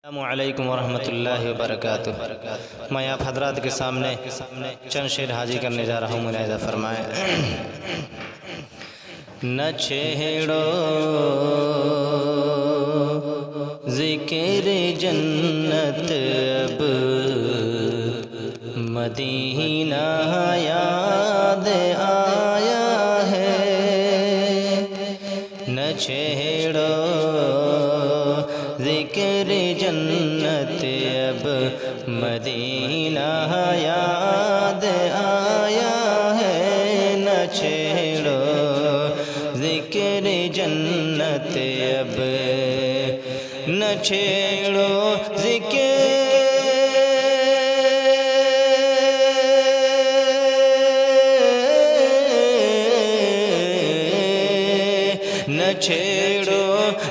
السلام علیکم ورحمۃ اللہ وبرکاتہ۔ میں آپ حضرات کے سامنے چند شعر حاضر کرنے جا رہا ہوں، ملاحظہ فرمائیں۔ نہ چھیڑو ذکر جنت اب مدینہ یاد آیا ہے، نہ چھیڑو ذکر جنت اب مدینہ یاد آیا ہے، نہ چھیڑو ذکر جنت اب، نہ چھیڑو ذکر نہ چھیڑو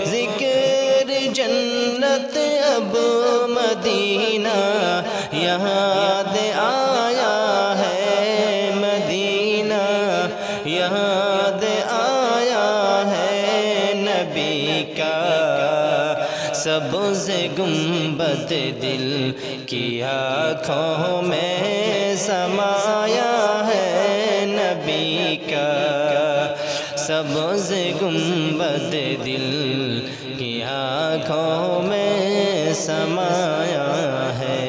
ذکر جنت اب مدینہ یاد آیا ہے، مدینہ یاد آیا ہے، نبی کا سبز گنبد دل کی آنکھوں میں سمایا ہے، نبی کا سبز گنبد دل کی آنکھوں میں سمایا ہے،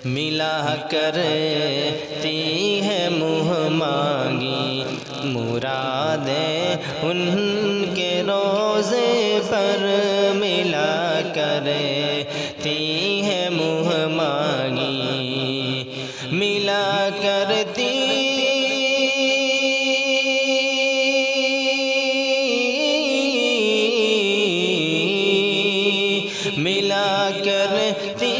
ملا کرتی ہے منہ مانگی مرادیں ان کے روضے پر، ملا کرتی ہے منہ مانگی، ملا کرتی ملا کرتی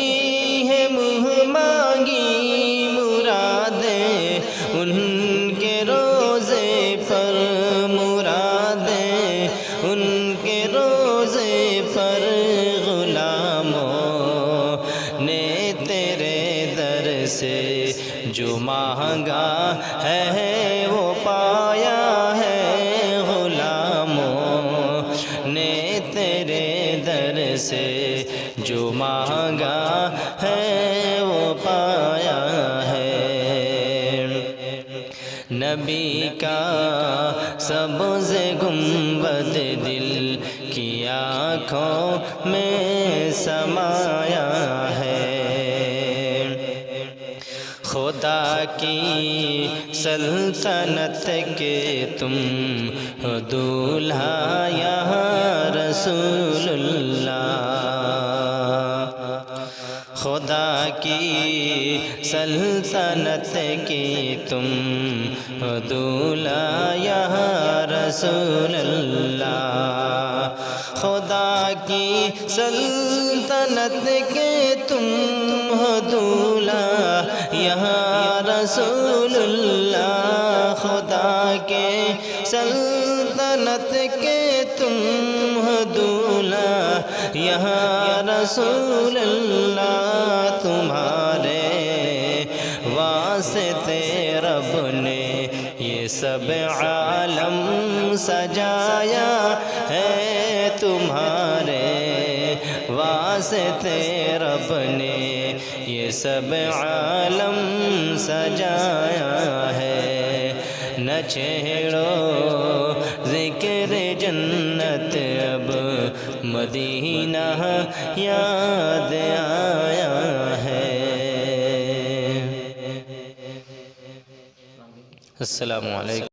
ہے منہ مانگی مرادیں ان کے روضے پر، مرادیں ان کے روضے پر، غلاموں نے تیرے در سے جو مانگا ہے وہ پایا ہے، غلاموں نے تیرے در سے جو مانگا ہے وہ پایا ہے، نبی کا سبز گنبد دل کی آنکھوں میں سمایا ہے، خدا کی سلطنت کے تم دولہا یا رسول اللہ، خدا کی سلطنت کی تم دولہا یا رسول اللہ، خدا کی سلطنت کے تم دولہا یا رسول اللہ، خدا کے سلطنت کے تم دولہا یا رسول اللہ، تمہارے واسطے رب نے یہ سب عالم سجایا ہے، تمہارے واسطے رب نے یہ سب عالم سجایا ہے، نہ چھیڑو ذکر جنت اب مدینہ یاد آیا ہے۔ السلام علیکم۔